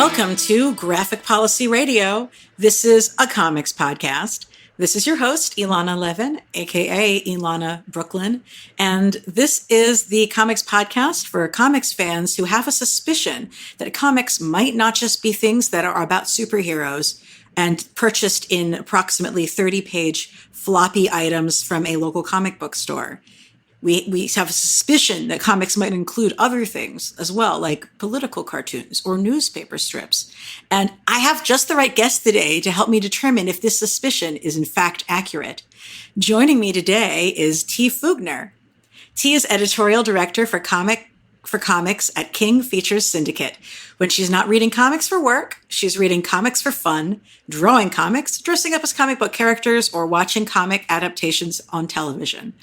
Welcome to Graphic Policy Radio. This is a comics podcast. This is your host, Ilana Levin, aka Ilana Brooklyn, and this is the comics podcast for comics fans who have a suspicion that comics might not just be things that are about superheroes and purchased in approximately 30-page floppy items from a local comic book store. We have a suspicion that comics might include other things as well, like political cartoons or newspaper strips. And I have just the right guest today to help me determine if this suspicion is in fact accurate. Joining me today is T. Fougner. T is Editorial Director for comics at King Features Syndicate. When she's not reading comics for work, she's reading comics for fun, drawing comics, dressing up as comic book characters, or watching comic adaptations on television.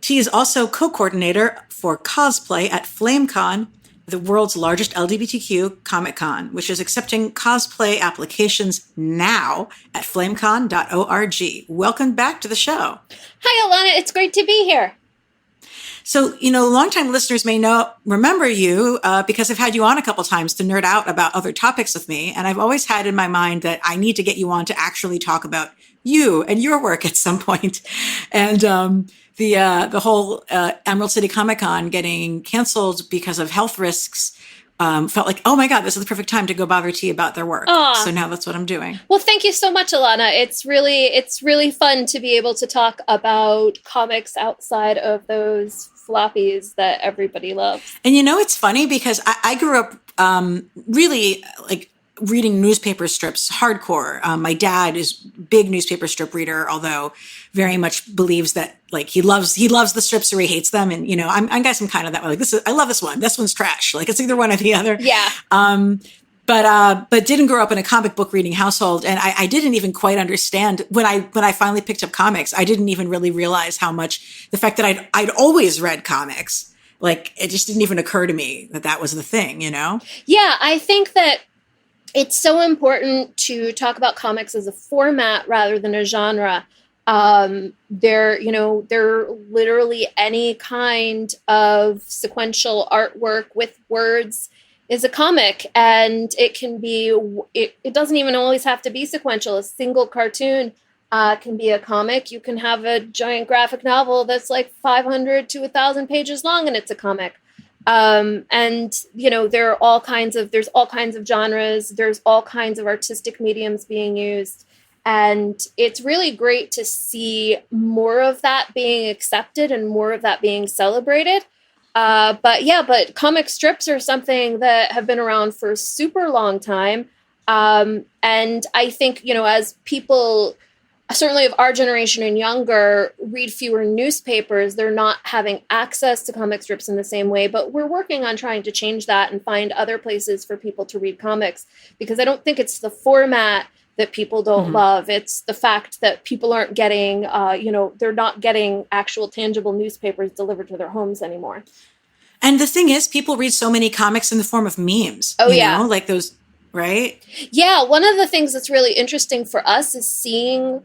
She is also co-coordinator for cosplay at FlameCon, the world's largest LGBTQ Comic Con, which is accepting cosplay applications now at flamecon.org. Welcome back to the show. Hi, Ilana. It's great to be here. So, longtime listeners may remember you because I've had you on a couple times to nerd out about other topics with me. And I've always had in my mind that I need to get you on to actually talk about you and your work at some point. And the whole Emerald City Comic Con getting canceled because of health risks felt like, oh my God, this is the perfect time to go bother T about their work. Aww. So now that's what I'm doing. Well, thank you so much, Ilana. It's really fun to be able to talk about comics outside of those floppies that everybody loves. And it's funny because I grew up really like reading newspaper strips hardcore. My dad is big newspaper strip reader, although very much believes that like he loves the strips or he hates them. And I guess I'm kind of that way. Like I love this one. This one's trash. Like it's either one or the other. Yeah. But didn't grow up in a comic book reading household, and I didn't even quite understand when I finally picked up comics. I didn't even really realize how much the fact that I'd always read comics. Like it just didn't even occur to me that was the thing. Yeah, I think that it's so important to talk about comics as a format rather than a genre. They're literally any kind of sequential artwork with words is a comic, and it can be, it doesn't even always have to be sequential. A single cartoon can be a comic. You can have a giant graphic novel that's like 500 to 1,000 pages long, and it's a comic. There's all kinds of genres. There's all kinds of artistic mediums being used. And it's really great to see more of that being accepted and more of that being celebrated. But comic strips are something that have been around for a super long time. And I think, as people, certainly of our generation and younger, read fewer newspapers, they're not having access to comic strips in the same way. But we're working on trying to change that and find other places for people to read comics, because I don't think it's the format that people don't love. It's the fact that people aren't getting, they're not getting actual tangible newspapers delivered to their homes anymore. And the thing is, people read so many comics in the form of memes. Oh, yeah. Like those, right? Yeah. One of the things that's really interesting for us is seeing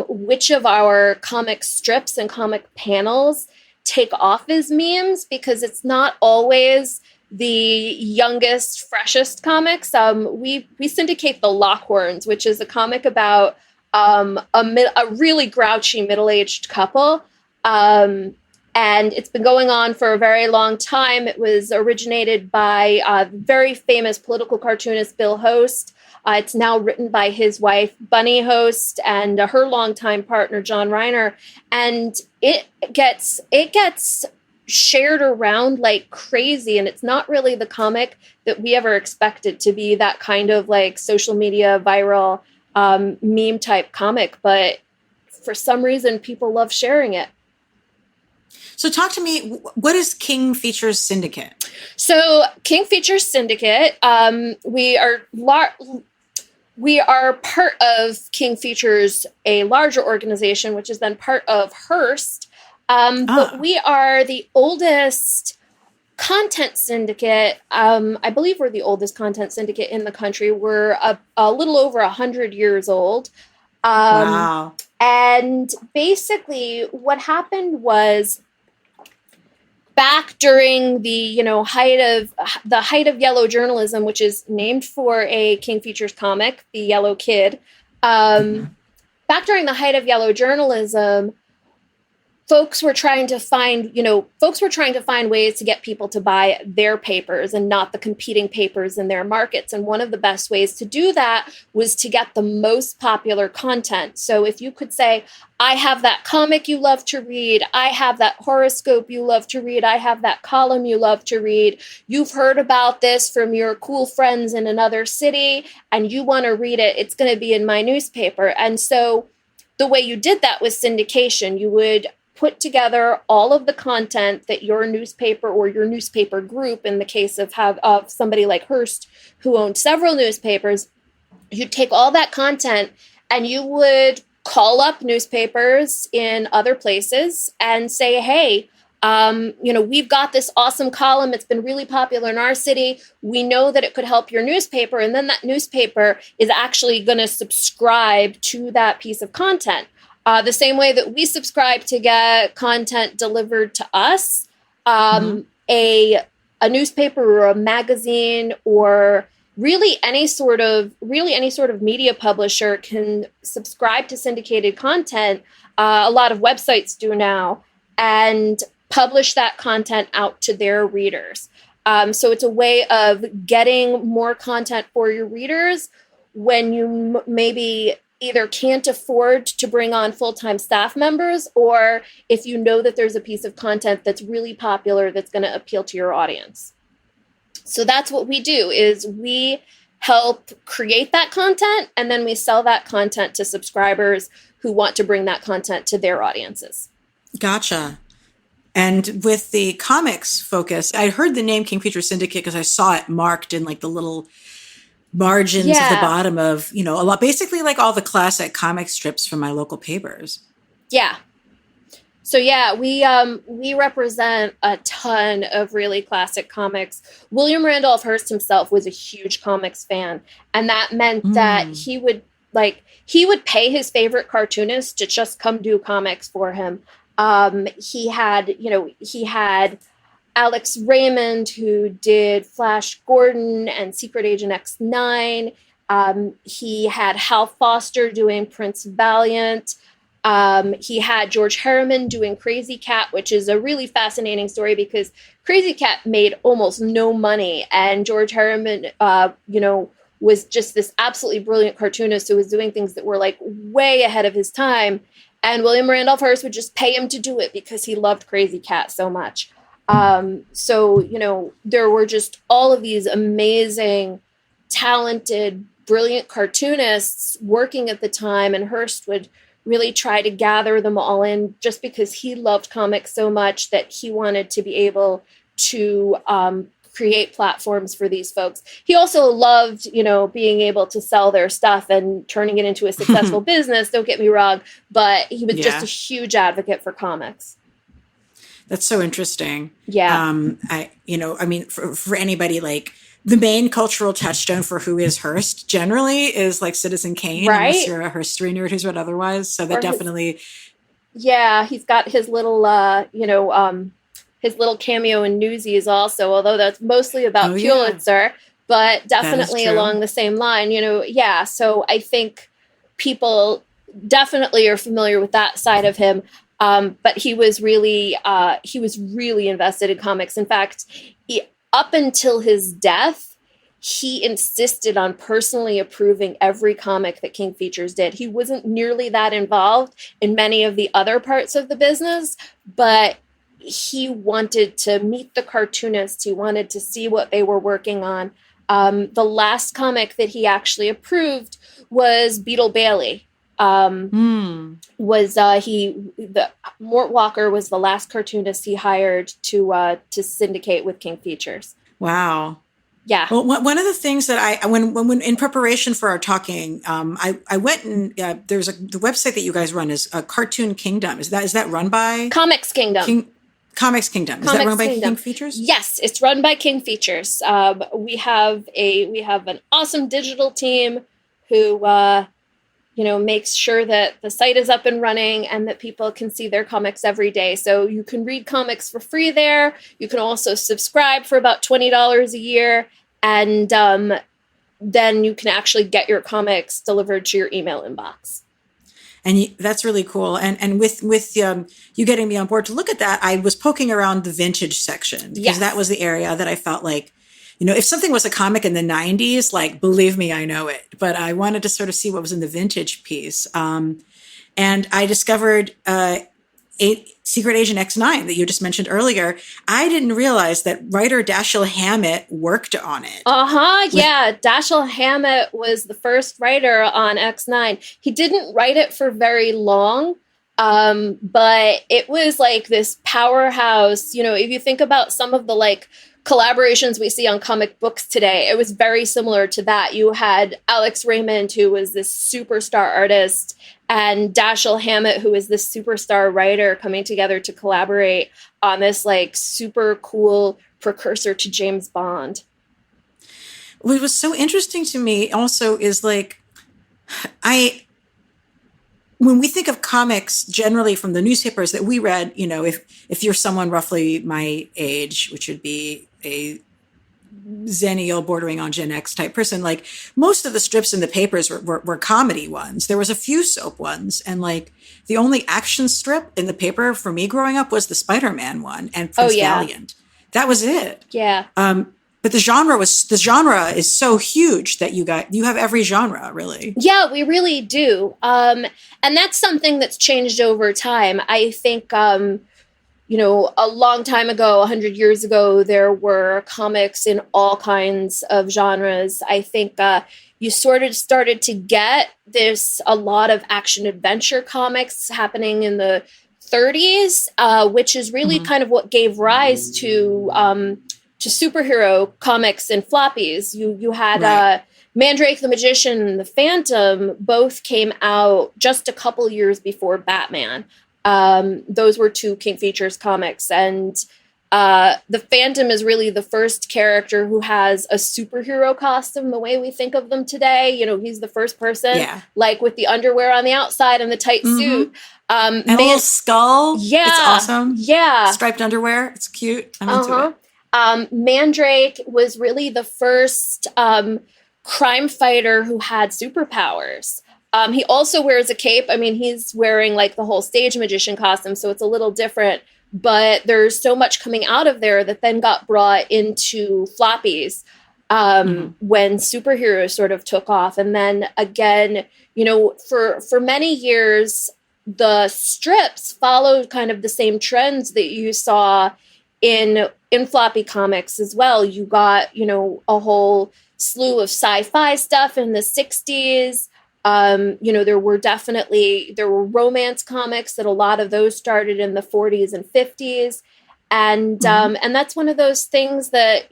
which of our comic strips and comic panels take off as memes, because it's not always the youngest, freshest comics. We syndicate the Lockhorns, which is a comic about a really grouchy middle-aged couple. And it's been going on for a very long time. It was originated by very famous political cartoonist Bill Host. It's now written by his wife, Bunny Host, and her longtime partner, John Reiner. And it gets shared around like crazy. And it's not really the comic that we ever expected to be that kind of like social media viral meme type comic. But for some reason, people love sharing it. So talk to me, what is King Features Syndicate? So King Features Syndicate, we are part of King Features, a larger organization, which is then part of Hearst. But we are the oldest content syndicate. I believe we're the oldest content syndicate in the country. We're a little over 100 years old. Wow. And basically what happened was back during the height of yellow journalism, which is named for a King Features comic, The Yellow Kid. Back during the height of yellow journalism, folks were trying to find ways to get people to buy their papers and not the competing papers in their markets. And one of the best ways to do that was to get the most popular content. So if you could say, I have that comic you love to read, I have that horoscope you love to read, I have that column you love to read, you've heard about this from your cool friends in another city, and you want to read it, it's going to be in my newspaper. And so the way you did that was syndication. You would put together all of the content that your newspaper or your newspaper group, in the case of somebody like Hearst, who owned several newspapers, you'd take all that content and you would call up newspapers in other places and say, hey, we've got this awesome column. It's been really popular in our city. We know that it could help your newspaper. And then that newspaper is actually going to subscribe to that piece of content. The same way that we subscribe to get content delivered to us, a newspaper or a magazine or really any sort of media publisher can subscribe to syndicated content. A lot of websites do now, and publish that content out to their readers. So it's a way of getting more content for your readers when you maybe either can't afford to bring on full-time staff members, or if you know that there's a piece of content that's really popular that's going to appeal to your audience. So that's what we do, is we help create that content, and then we sell that content to subscribers who want to bring that content to their audiences. Gotcha. And with the comics focus, I heard the name King Features Syndicate because I saw it marked in like the little margins at the bottom of, a lot, basically like all the classic comic strips from my local papers. Yeah. So we represent a ton of really classic comics. William Randolph Hearst himself was a huge comics fan, and that meant that he would pay his favorite cartoonist to just come do comics for him. He had Alex Raymond, who did Flash Gordon and Secret Agent X9. He had Hal Foster doing Prince Valiant. He had George Harriman doing Krazy Kat, which is a really fascinating story because Krazy Kat made almost no money. And George Harriman, was just this absolutely brilliant cartoonist who was doing things that were like way ahead of his time. And William Randolph Hearst would just pay him to do it because he loved Krazy Kat so much. There were just all of these amazing, talented, brilliant cartoonists working at the time, and Hearst would really try to gather them all in just because he loved comics so much that he wanted to be able to create platforms for these folks. He also loved, being able to sell their stuff and turning it into a successful business, don't get me wrong, but he was just a huge advocate for comics. That's so interesting. Yeah. For anybody, like the main cultural touchstone for who is Hearst generally is like Citizen Kane, right? Unless you're a Herstory nerd who's read otherwise. So that definitely. He's got his little, his little cameo in Newsies also, although that's mostly about Pulitzer, but definitely along the same line, So I think people definitely are familiar with that side of him. But he was really invested in comics. In fact, up until his death, he insisted on personally approving every comic that King Features did. He wasn't nearly that involved in many of the other parts of the business, but he wanted to meet the cartoonists. He wanted to see what they were working on. The last comic that he actually approved was Beetle Bailey. Mort Walker was the last cartoonist he hired to syndicate with King Features. Wow. Yeah. Well, one of the things that when in preparation for our talking, I went and there's the website that you guys run is Cartoon Kingdom. Is that run by Comics Kingdom? Comics Kingdom. Is that run by King Features? Yes, it's run by King Features. We have an awesome digital team who makes sure that the site is up and running and that people can see their comics every day. So you can read comics for free there. You can also subscribe for about $20 a year. And then you can actually get your comics delivered to your email inbox. And that's really cool. And with you getting me on board to look at that, I was poking around the vintage section because that was the area that I felt like, if something was a comic in the 90s, like, believe me, I know it. But I wanted to sort of see what was in the vintage piece. And I discovered Secret Agent X9 that you just mentioned earlier. I didn't realize that writer Dashiell Hammett worked on it. Yeah. Dashiell Hammett was the first writer on X9. He didn't write it for very long, but it was like this powerhouse. If you think about some of the collaborations we see on comic books today, it was very similar to that. You had Alex Raymond, who was this superstar artist, and Dashiell Hammett, who is this superstar writer, coming together to collaborate on this super cool precursor to James Bond. What was so interesting to me also is when we think of comics generally from the newspapers that we read, if you're someone roughly my age, which would be a Zennial bordering on Gen X type person, most of the strips in the papers were comedy ones. There was a few soap ones, and the only action strip in the paper for me growing up was the Spider-Man one and Prince Valiant. That was it. Yeah. But the genre is so huge that you have every genre, really. Yeah, we really do. And that's something that's changed over time. I think, a long time ago, 100 years ago, there were comics in all kinds of genres. I think you sort of started to get a lot of action adventure comics happening in the 30s, which is really kind of what gave rise to superhero comics and floppies. You had Mandrake the Magician and the Phantom both came out just a couple years before Batman. Those were two King Features comics, and the Phantom is really the first character who has a superhero costume the way we think of them today. He's the first person, with the underwear on the outside and the tight suit. And a little skull. Yeah. It's awesome. Yeah. Striped underwear. It's cute. I'm into it. Mandrake was really the first crime fighter who had superpowers. He also wears a cape. I mean, he's wearing the whole stage magician costume, so it's a little different. But there's so much coming out of there that then got brought into floppies when superheroes sort of took off. And then again, for many years, the strips followed kind of the same trends that you saw in floppy comics as well. You got, a whole slew of sci-fi stuff in the 60s. There were romance comics that a lot of those started in the 40s and 50s. And that's one of those things that,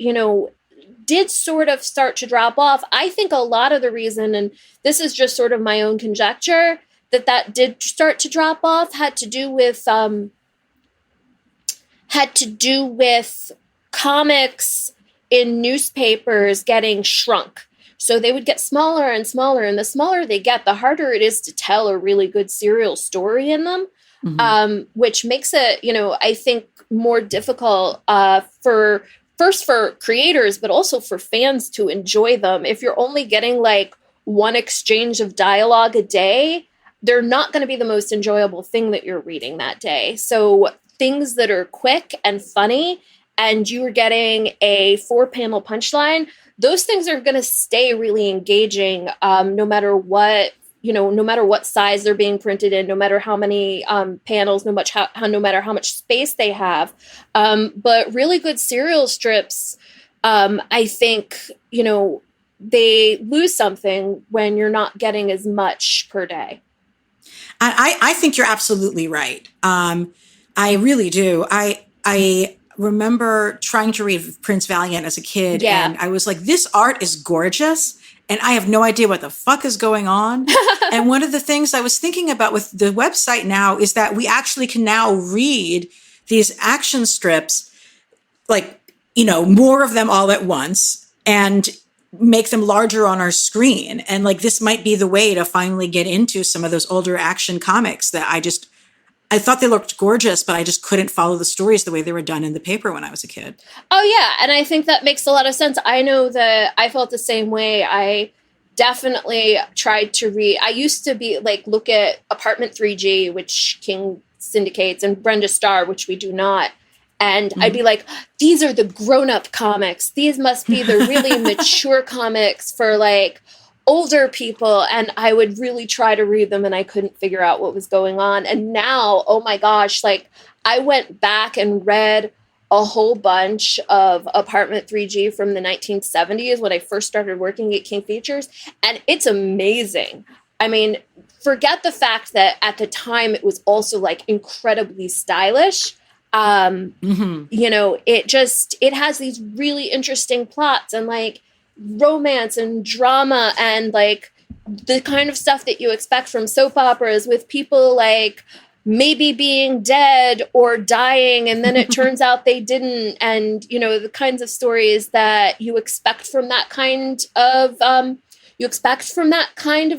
did sort of start to drop off. I think a lot of the reason, and this is just sort of my own conjecture, that did start to drop off had to do with comics in newspapers getting shrunk. So they would get smaller and smaller, and the smaller they get, the harder it is to tell a really good serial story in them, which makes it, I think, more difficult for creators, but also for fans to enjoy them. If you're only getting one exchange of dialogue a day, they're not going to be the most enjoyable thing that you're reading that day. So things that are quick and funny, and you're getting a 4-panel punchline, those things are going to stay really engaging, no matter what size they're being printed in, no matter how many panels, no matter how much space they have. But really good serial strips, I think, they lose something when you're not getting as much per day. I think you're absolutely right. I really do. I remember trying to read Prince Valiant as a kid, and I was like, this art is gorgeous, and I have no idea what the fuck is going on. And one of the things I was thinking about with the website now is that we actually can now read these action strips, more of them all at once, and make them larger on our screen. And like, this might be the way to finally get into some of those older action comics that I thought they looked gorgeous, but I just couldn't follow the stories the way they were done in the paper when I was a kid. Oh, yeah. And I think that makes a lot of sense. I know that I felt the same way. I definitely tried to read. I used to be like, look at Apartment 3G, which King syndicates, and Brenda Starr, which we do not. And I'd be like, these are the grown-up comics. These must be the really mature comics for like older people. And I would really try to read them and I couldn't figure out what was going on. And now, oh my gosh, like I went back and read a whole bunch of Apartment 3G from the 1970s when I first started working at King Features. And it's amazing. I mean, forget the fact that at the time it was also like incredibly stylish. You know, it has these really interesting plots and like romance and drama and like the kind of stuff that you expect from soap operas with people like maybe being dead or dying and then it turns out they didn't, and you know, the kinds of stories that you expect from that kind of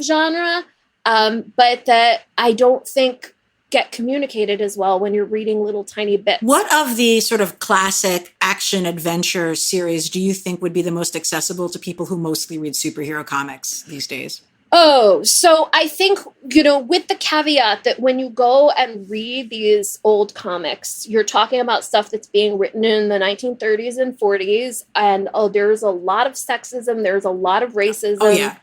genre, but that I don't think get communicated as well when you're reading little tiny bits. What of the sort of classic action adventure series do you think would be the most accessible to people who mostly read superhero comics these days? Oh, so I think, you know, with the caveat that when you go and read these old comics, you're talking about stuff that's being written in the 1930s and 40s. And there's a lot of sexism. There's a lot of racism. Oh, yeah.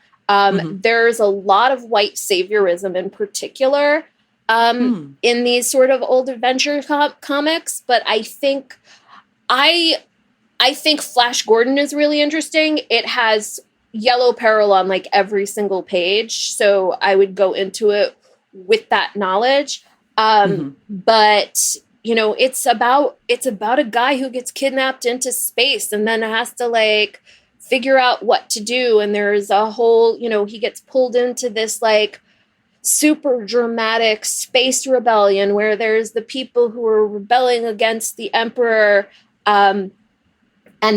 There's a lot of white saviorism in particular in these sort of old adventure comics. But I think Flash Gordon is really interesting. It has yellow peril on like every single page. So I would go into it with that knowledge. But you know, it's about a guy who gets kidnapped into space and then has to like figure out what to do. And there's a whole, you know, he gets pulled into this like super dramatic space rebellion where there's the people who are rebelling against the emperor, and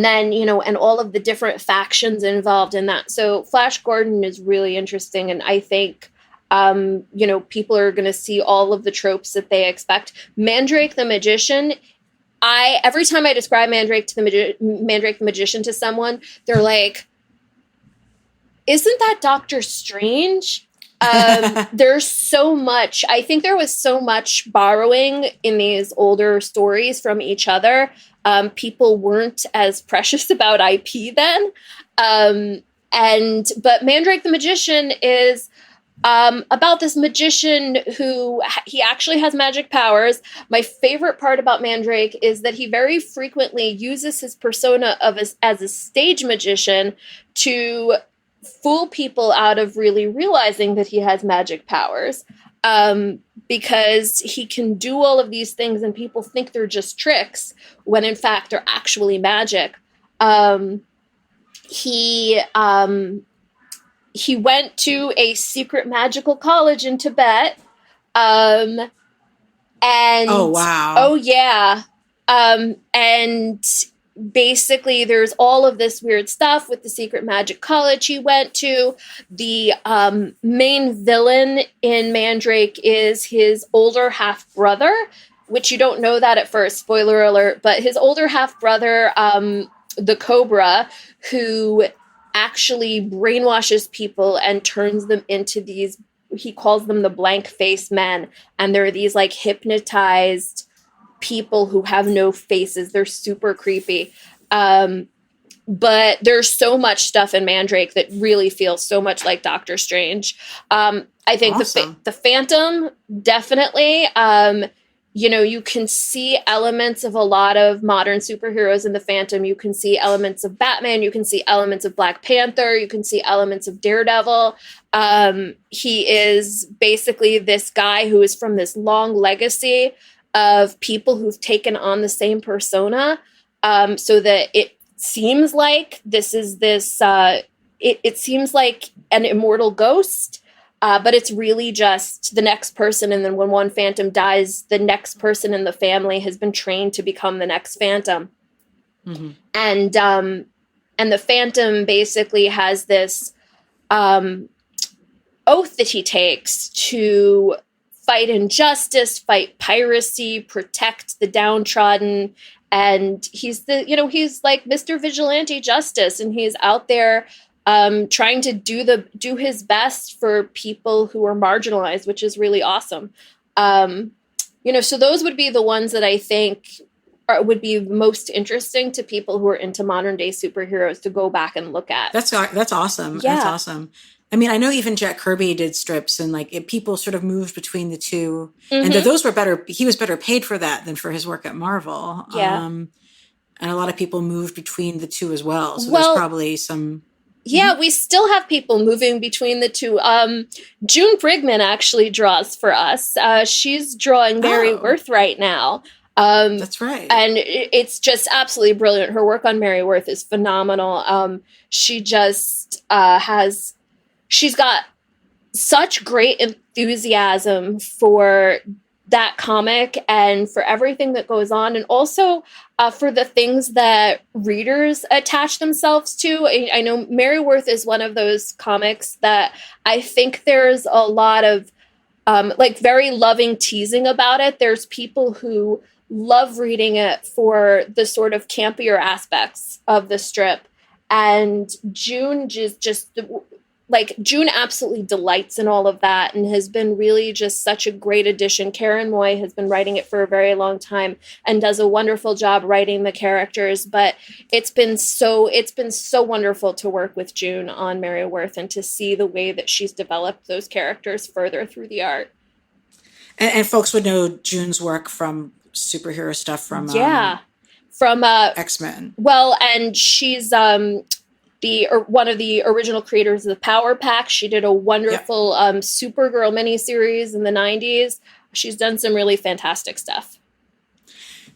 then, you know, and all of the different factions involved in that. So Flash Gordon is really interesting. And I think, you know, people are going to see all of the tropes that they expect. Mandrake the Magician, every time I describe Mandrake the Magician to someone, they're like, isn't that Doctor Strange? There's so much. I think there was so much borrowing in these older stories from each other. People weren't as precious about IP then. But Mandrake the Magician is about this magician who he actually has magic powers. My favorite part about Mandrake is that he very frequently uses his persona as a stage magician to fool people out of really realizing that he has magic powers. Because he can do all of these things and people think they're just tricks when in fact they're actually magic. He went to a secret magical college in Tibet. And oh, wow. Oh, yeah. And basically there's all of this weird stuff with the secret magic college he went to. The main villain in Mandrake is his older half brother, which you don't know that at first, spoiler alert, but his older half brother, the Cobra, who actually brainwashes people and turns them into these, he calls them the blank face men. And they're these like hypnotized people who have no faces. They're super creepy. But there's so much stuff in Mandrake that really feels so much like Doctor Strange. I think awesome. the Phantom, definitely. You know, you can see elements of a lot of modern superheroes in the Phantom. You can see elements of Batman. You can see elements of Black Panther. You can see elements of Daredevil. He is basically this guy who is from this long legacy of people who've taken on the same persona, so that it seems like it seems like an immortal ghost, but it's really just the next person. And then when one Phantom dies, the next person in the family has been trained to become the next Phantom. And And the Phantom basically has this oath that he takes to fight injustice, fight piracy, protect the downtrodden. And he's he's like Mr. Vigilante Justice, and he's out there trying to do his best for people who are marginalized, which is really awesome. So those would be the ones that I think would be most interesting to people who are into modern day superheroes to go back and look at. That's awesome. Yeah. That's awesome. I mean, I know even Jack Kirby did strips, and people sort of moved between the two, and those were better. He was better paid for that than for his work at Marvel. Yeah. And a lot of people moved between the two as well. So there's probably some. Yeah, we still have people moving between the two. Jun Brigman actually draws for us. She's drawing Mary Worth right now. That's right. And it's just absolutely brilliant. Her work on Mary Worth is phenomenal. She just she's got such great enthusiasm for that comic and for everything that goes on, and also for the things that readers attach themselves to. I know Mary Worth is one of those comics that I think there's a lot of very loving teasing about it. There's people who love reading it for the sort of campier aspects of the strip, and June June absolutely delights in all of that and has been really just such a great addition. Karen Moy has been writing it for a very long time and does a wonderful job writing the characters. But it's been so wonderful to work with June on Mary Worth and to see the way that she's developed those characters further through the art. And folks would know June's work from superhero stuff from X-Men. Well, and she's one of the original creators of the Power Pack. She did a wonderful Supergirl miniseries in the 90s. She's done some really fantastic stuff.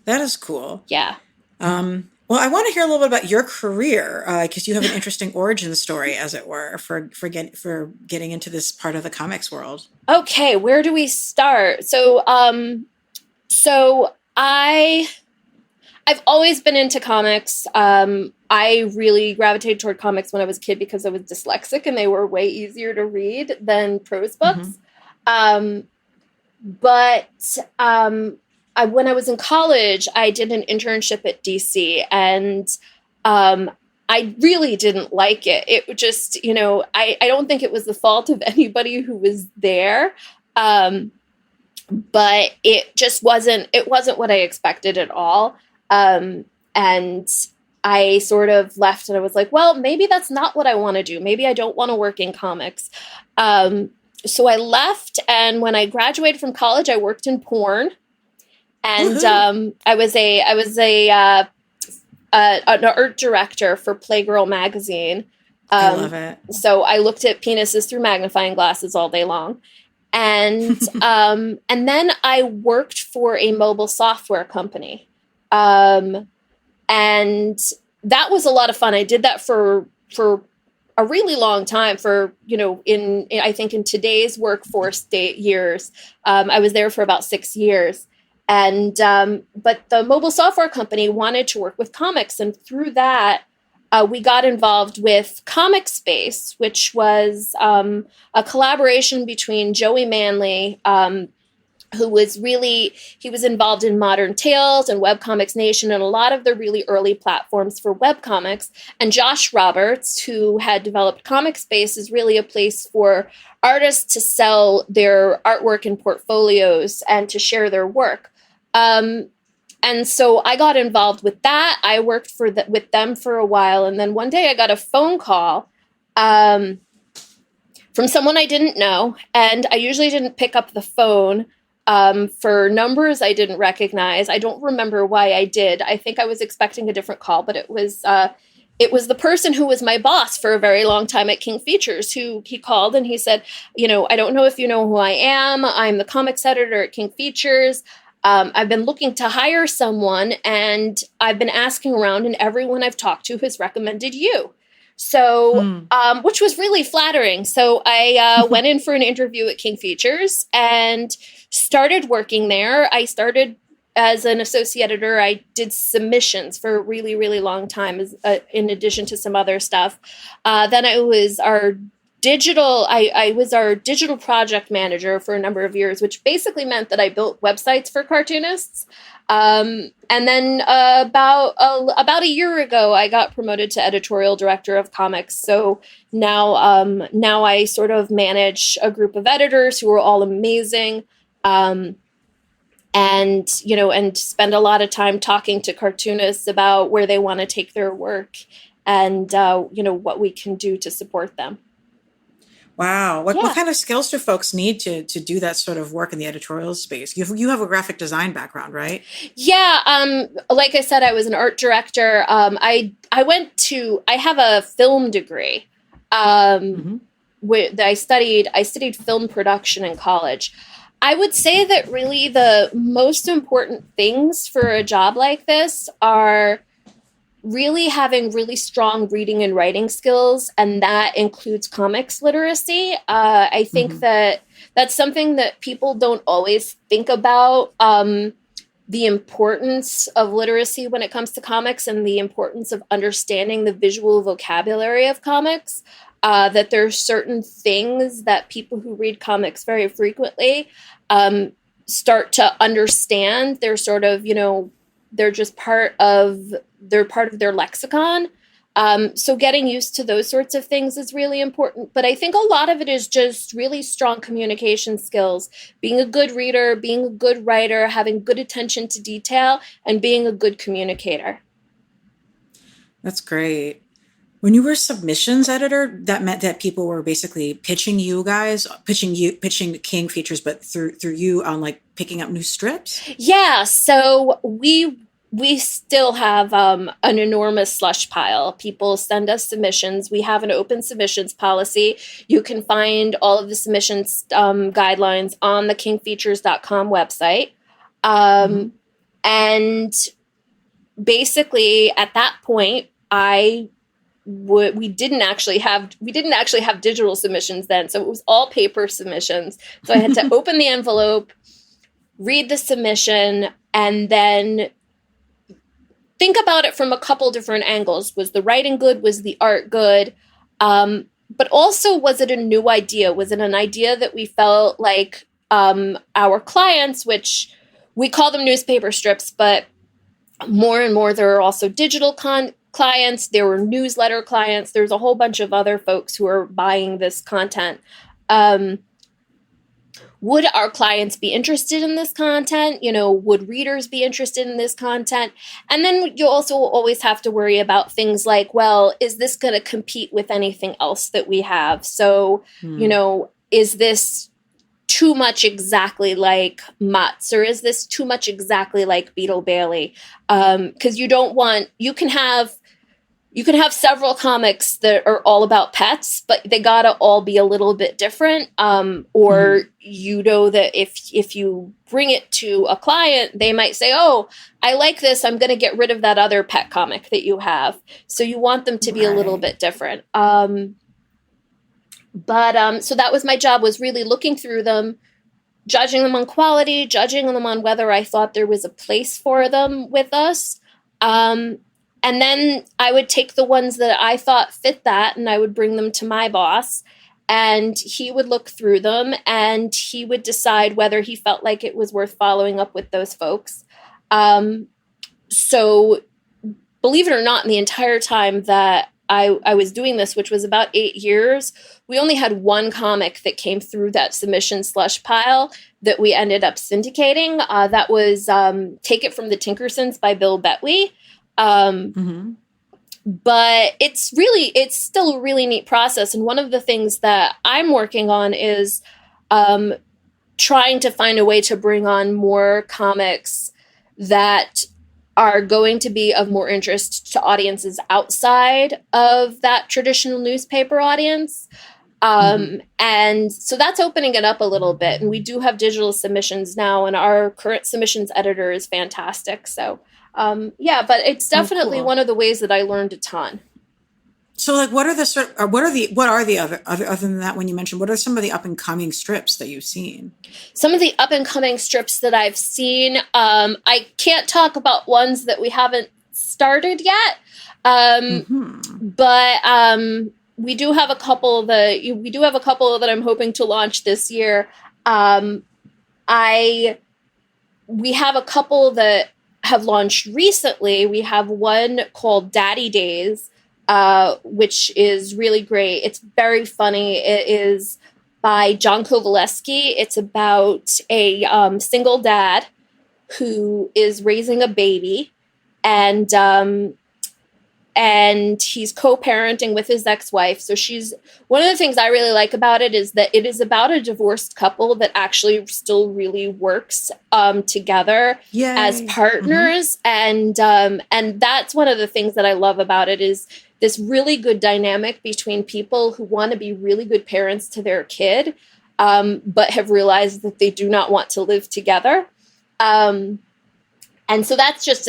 That is cool. Yeah. Well, I want to hear a little bit about your career because you have an interesting origin story, as it were, for getting into this part of the comics world. Okay, where do we start? So I've always been into comics. I really gravitated toward comics when I was a kid because I was dyslexic and they were way easier to read than prose books. When I was in college, I did an internship at DC, and I really didn't like it. It just, I don't think it was the fault of anybody who was there. But it just wasn't what I expected at all. And I sort of left and I was like, well, maybe that's not what I want to do. Maybe I don't want to work in comics. So I left, and when I graduated from college, I worked in porn, and I was an art director for Playgirl magazine. I love it. So I looked at penises through magnifying glasses all day long, and and then I worked for a mobile software company. And that was a lot of fun. I did that for a really long time, for, I think in today's workforce years. I was there for about 6 years. And, but the mobile software company wanted to work with comics. And through that, we got involved with Comic Space, which was a collaboration between Joey Manley, who was he was involved in Modern Tales and Webcomics Nation and a lot of the really early platforms for webcomics. And Josh Roberts, who had developed Comic Space, is really a place for artists to sell their artwork and portfolios and to share their work. And so I got involved with that. I worked with them for a while. And then one day I got a phone call from someone I didn't know. And I usually didn't pick up the phone for numbers I didn't recognize. I don't remember why I did. I think I was expecting a different call, but it was the person who was my boss for a very long time at King Features, who he called and he said, I don't know if you know who I am. I'm the comics editor at King Features. I've been looking to hire someone, and I've been asking around, and everyone I've talked to has recommended you. So, which was really flattering. So I went in for an interview at King Features and started working there. I started as an associate editor, I did submissions for a really, really long time, in addition to some other stuff. Then I was our digital project manager for a number of years, which basically meant that I built websites for cartoonists. And then about a year ago, I got promoted to editorial director of comics. So now I sort of manage a group of editors who are all amazing. And spend a lot of time talking to cartoonists about where they want to take their work and, what we can do to support them. Wow. What kind of skills do folks need to do that sort of work in the editorial space? You have a graphic design background, right? Yeah. Like I said, I was an art director. I have a film degree. I studied film production in college. I would say that really the most important things for a job like this are really having really strong reading and writing skills, and that includes comics literacy. I think that that's something that people don't always think about, the importance of literacy when it comes to comics and the importance of understanding the visual vocabulary of comics. That there are certain things that people who read comics very frequently start to understand. They're sort of, they're just part of their lexicon. So getting used to those sorts of things is really important. But I think a lot of it is just really strong communication skills, being a good reader, being a good writer, having good attention to detail, and being a good communicator. That's great. When you were submissions editor, that meant that people were basically pitching King Features, but through you on like picking up new strips? Yeah. So we still have an enormous slush pile. People send us submissions. We have an open submissions policy. You can find all of the submissions guidelines on the kingfeatures.com website. And basically at that point, we didn't actually have digital submissions then. So it was all paper submissions. So I had to open the envelope, read the submission, and then think about it from a couple different angles. Was the writing good? Was the art good? But also, was it a new idea? Was it an idea that we felt like our clients, which we call them newspaper strips, but more and more there are also digital clients, there were newsletter clients, there's a whole bunch of other folks who are buying this content. Would our clients be interested in this content? Would readers be interested in this content? And then you also always have to worry about things like, well, is this going to compete with anything else that we have? So, is this too much exactly like Mutts, or is this too much exactly like Beetle Bailey? Because you can have several comics that are all about pets, but they gotta all be a little bit different. Or that if you bring it to a client, they might say, "Oh, I like this. I'm going to get rid of that other pet comic that you have." So you want them to be a little bit different. So that was my job, was really looking through them, judging them on quality, judging them on whether I thought there was a place for them with us. And then I would take the ones that I thought fit that, and I would bring them to my boss, and he would look through them, and he would decide whether he felt like it was worth following up with those folks. So believe it or not, in the entire time that I was doing this, which was about 8 years, we only had one comic that came through that submission slush pile that we ended up syndicating. That was Take It from the Tinkersons by Bill Betwee. But it's still a really neat process. And one of the things that I'm working on is trying to find a way to bring on more comics that are going to be of more interest to audiences outside of that traditional newspaper audience. And so that's opening it up a little bit. And we do have digital submissions now, and our current submissions editor is fantastic. So, but it's definitely one of the ways that I learned a ton. So, like, what are the other than that? When you mentioned, what are some of the up and coming strips that you've seen? Some of the up and coming strips that I've seen, I can't talk about ones that we haven't started yet, but we do have a couple that I'm hoping to launch this year. We have a couple that have launched recently. We have one called Daddy Days, which is really great. It's very funny. It is by John Kovaleski. It's about a single dad who is raising a baby, and he's co-parenting with his ex-wife. So one of the things I really like about it is that it is about a divorced couple that actually still really works together as partners. And that's one of the things that I love about it is this really good dynamic between people who want to be really good parents to their kid, but have realized that they do not want to live together. And so that's just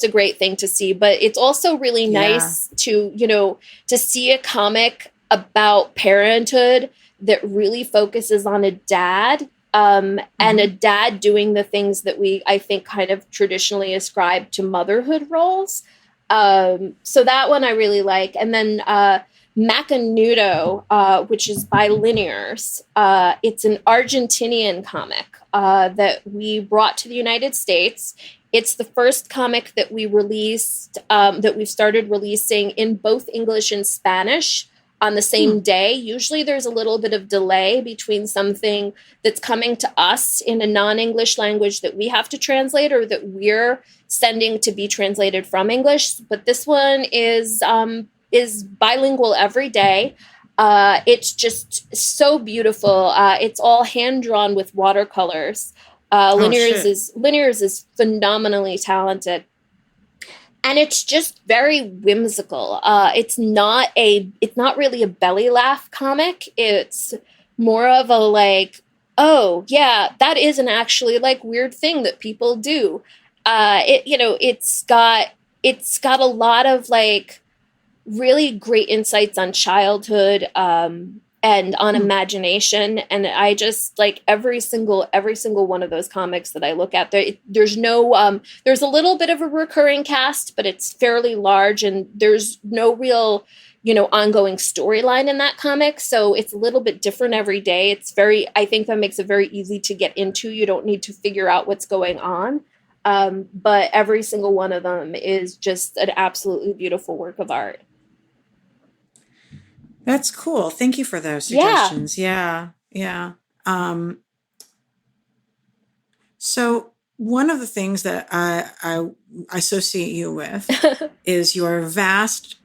a great thing to see. But it's also really nice to see a comic about parenthood that really focuses on a dad, and a dad doing the things that I think, kind of traditionally ascribe to motherhood roles. So that one I really like. And then Macanudo, which is by Linears. It's an Argentinian comic that we brought to the United States. It's the first comic that we released, that we've started releasing in both English and Spanish on the same day. Usually there's a little bit of delay between something that's coming to us in a non-English language that we have to translate or that we're sending to be translated from English. But this one is bilingual every day. It's just so beautiful. It's all hand-drawn with watercolors. Linears is phenomenally talented, and it's just very whimsical. It's not really a belly laugh comic. It's more of a like, oh yeah, that is an actually like weird thing that people do. It's got a lot of like really great insights on childhood, and on imagination. And I just like every single one of those comics that I look at. There's a little bit of a recurring cast, but it's fairly large, and there's no real, ongoing storyline in that comic. So it's a little bit different every day. I think that makes it very easy to get into. You don't need to figure out what's going on. But every single one of them is just an absolutely beautiful work of art. That's cool. Thank you for those suggestions. Yeah. So one of the things that I associate you with is your vast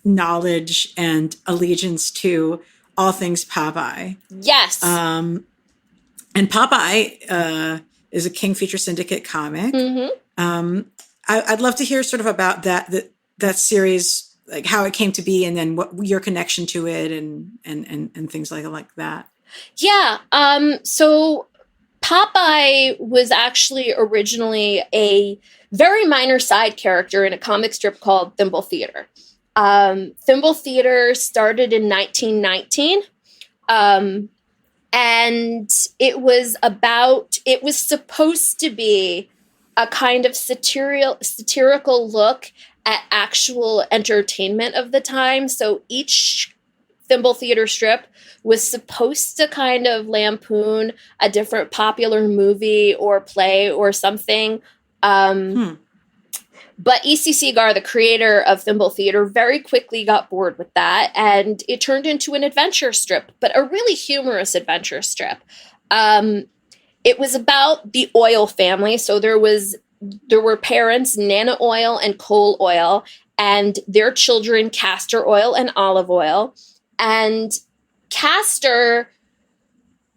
knowledge and allegiance to all things Popeye. Yes. And Popeye is a King Features Syndicate comic. I'd love to hear sort of about that series, like how it came to be, and then what your connection to it and things like that. Yeah. So Popeye was actually originally a very minor side character in a comic strip called Thimble Theater. Thimble Theater started in 1919. And it was supposed to be a kind of satirical look at actual entertainment of the time. So each Thimble Theater strip was supposed to kind of lampoon a different popular movie or play or something. But E.C. Segar, the creator of Thimble Theater, very quickly got bored with that, and it turned into an adventure strip, but a really humorous adventure strip. It was about the oil family. So there were parents, Nana Oil and Coal Oil, and their children, Castor Oil and Olive Oil. And Castor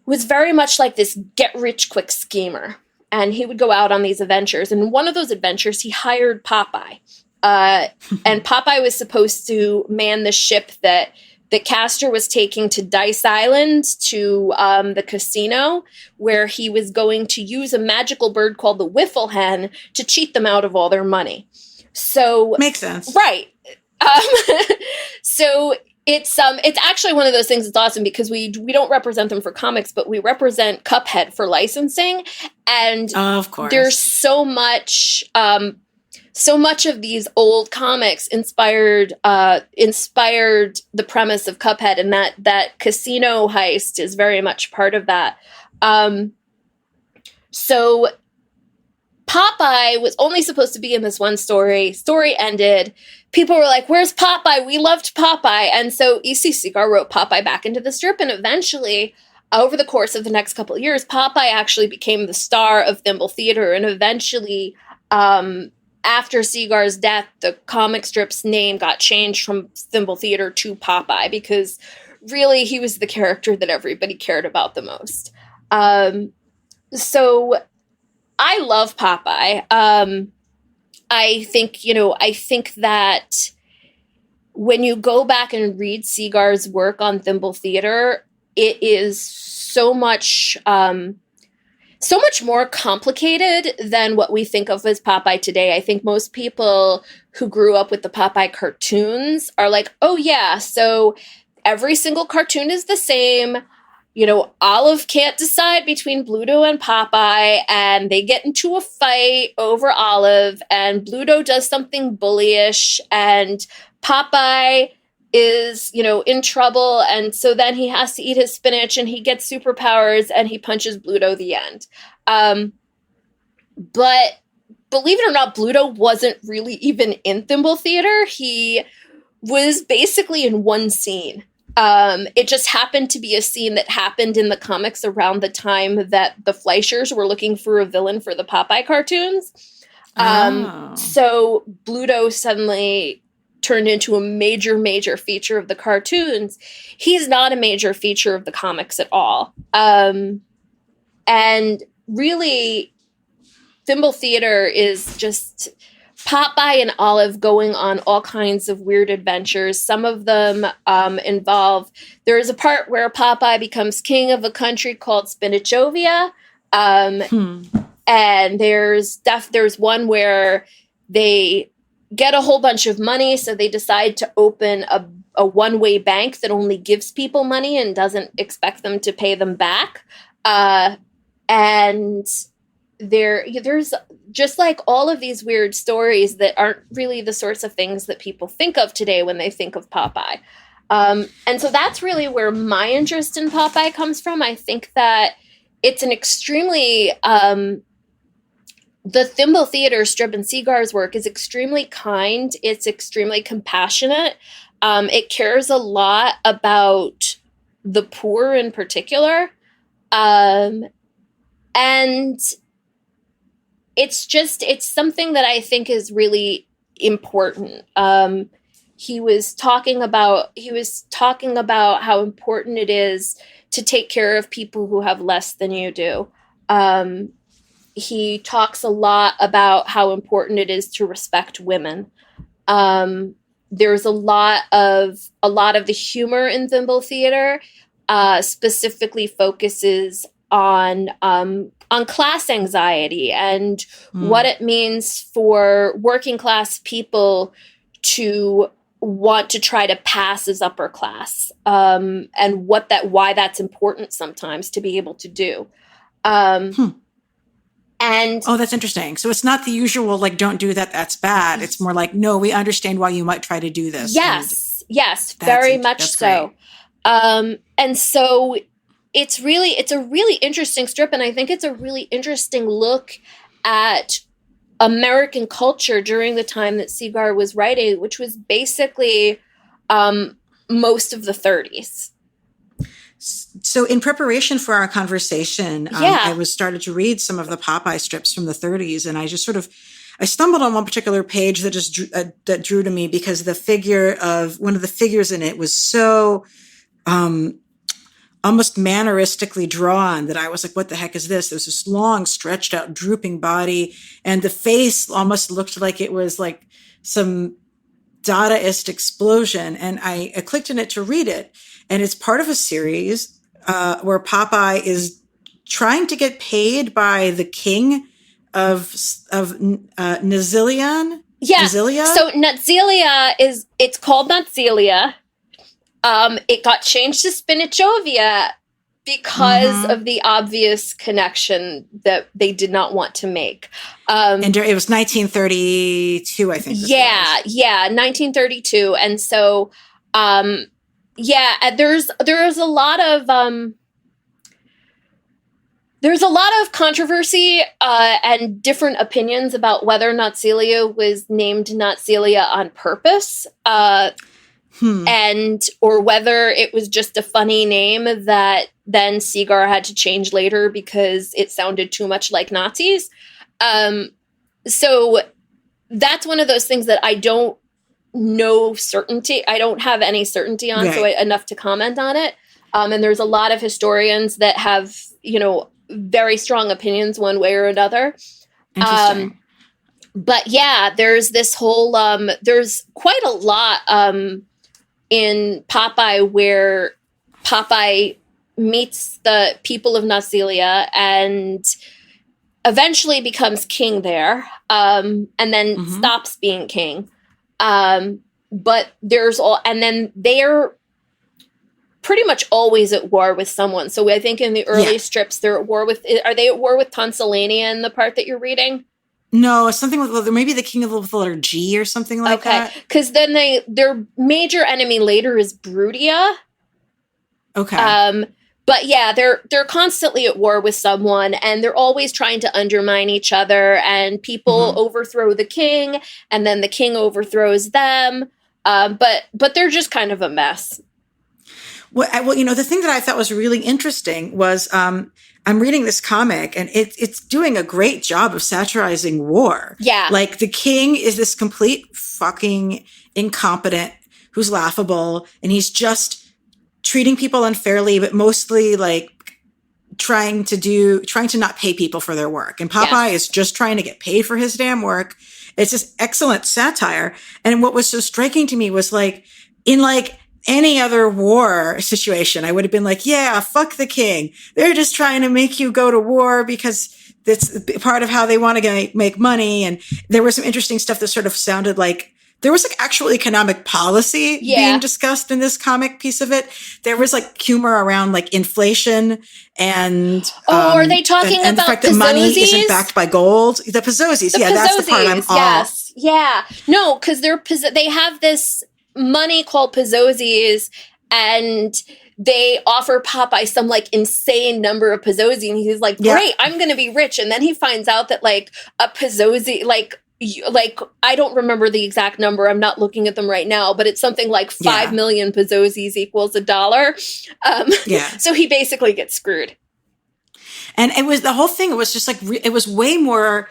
was very much like this get-rich-quick schemer. And he would go out on these adventures. And one of those adventures, he hired Popeye. And Popeye was supposed to man the ship that Castor was taking to Dice Island, to the casino, where he was going to use a magical bird called the Wiffle Hen to cheat them out of all their money. So makes sense. Right. So it's actually one of those things that's awesome because we don't represent them for comics, but we represent Cuphead for licensing, and of course, there's so much of these old comics inspired the premise of Cuphead, and that casino heist is very much part of that. So Popeye was only supposed to be in this one story. Story ended. People were like, "Where's Popeye? We loved Popeye." And so E.C. Segar wrote Popeye back into the strip, and eventually, over the course of the next couple of years, Popeye actually became the star of Thimble Theater, and eventually, after Segar's death, the comic strip's name got changed from Thimble Theater to Popeye because really he was the character that everybody cared about the most. So I love Popeye. I think that when you go back and read Segar's work on Thimble Theater, it is so much more complicated than what we think of as Popeye today. I think most people who grew up with the Popeye cartoons are like, oh yeah, so every single cartoon is the same. Olive can't decide between Bluto and Popeye, and they get into a fight over Olive, and Bluto does something bullyish, and Popeye is, in trouble, and so then he has to eat his spinach, and he gets superpowers, and he punches Bluto, the end. But believe it or not, Bluto wasn't really even in Thimble Theater. He was basically in one scene. It just happened to be a scene that happened in the comics around the time that the Fleischers were looking for a villain for the Popeye cartoons. So Bluto suddenly turned into a major, major feature of the cartoons. He's not a major feature of the comics at all. And really, Thimble Theater is just Popeye and Olive going on all kinds of weird adventures. Some of them involve, there is a part where Popeye becomes king of a country called Spinachovia. And there's one where they get a whole bunch of money, so they decide to open a one-way bank that only gives people money and doesn't expect them to pay them back. And there's just like all of these weird stories that aren't really the sorts of things that people think of today when they think of Popeye. And so that's really where my interest in Popeye comes from. I think that it's an extremely, the Thimble Theater strip and Segar's work is extremely kind. It's extremely compassionate. It cares a lot about the poor in particular. And it's something that I think is really important. He was talking about how important it is to take care of people who have less than you do. He talks a lot about how important it is to respect women. There's a lot of the humor in Thimble Theater specifically focuses on class anxiety and what it means for working class people to want to try to pass as upper class, and why that's important sometimes to be able to do. And that's interesting. So it's not the usual, like, don't do that, that's bad. It's more like, no, we understand why you might try to do this. Yes, very much so. And so it's a really interesting strip, and I think it's a really interesting look at American culture during the time that Segar was writing, which was basically most of the 30s. So in preparation for our conversation, I was started to read some of the Popeye strips from the 30s, and I just I stumbled on one particular page that just drew to me because the figure of one of the figures in it was so almost manneristically drawn that I was like, what the heck is this? There's this long, stretched out, drooping body, and the face almost looked like it was like some Dadaist explosion. And I clicked in it to read it. And it's part of a series where Popeye is trying to get paid by the king of Nazilian, Yeah. Nazilia? So Nutzelia it's called Nutzelia. It got changed to Spinachovia because of the obvious connection that they did not want to make. And it was 1932, I think. Yeah, 1932. And so, there's a lot of there's a lot of controversy and different opinions about whether Nutzelia was named Nutzelia on purpose, and or whether it was just a funny name that then Seagar had to change later because it sounded too much like Nazis. So that's one of those things that I don't know certainty. I don't have any certainty on, enough to comment on it. And there's a lot of historians that have, very strong opinions one way or another. Interesting. But yeah, there's this whole, there's quite a lot in Popeye where Popeye meets the people of Nutzelia and eventually becomes king there, and then stops being king. But and then they're pretty much always at war with someone. So I think in the early strips, they're at war with, are they at war with Tonsylvania in the part that you're reading? No, something with maybe the king of the letter G or something like that. Okay, because then their major enemy later is Brutia. Okay. But yeah, they're constantly at war with someone, and they're always trying to undermine each other. And people overthrow the king, and then the king overthrows them. But they're just kind of a mess. Well, the thing that I thought was really interesting was I'm reading this comic, and it's doing a great job of satirizing war. Yeah. Like, the king is this complete fucking incompetent who's laughable, and he's just treating people unfairly, but mostly like trying to not pay people for their work. And Popeye is just trying to get paid for his damn work. It's just excellent satire. And what was so striking to me was like, in like any other war situation, I would have been like, yeah, fuck the king. They're just trying to make you go to war because that's part of how they want to make money. And there was some interesting stuff that sort of sounded like there was like actual economic policy being discussed in this comic piece of it. There was like humor around like inflation and are they talking and about the fact that money isn't backed by gold? The Pizzozis, that's the part I'm yes, yeah, no, because they have this money called Pizzozis, and they offer Popeye some like insane number of Pizzozzi, and he's like, great, I'm going to be rich. And then he finds out that like a Pizzozzi, like I don't remember the exact number. I'm not looking at them right now, but it's something like 5 million Pizzozzis equals $1. So he basically gets screwed. And it was the whole thing. It was just like, it was way more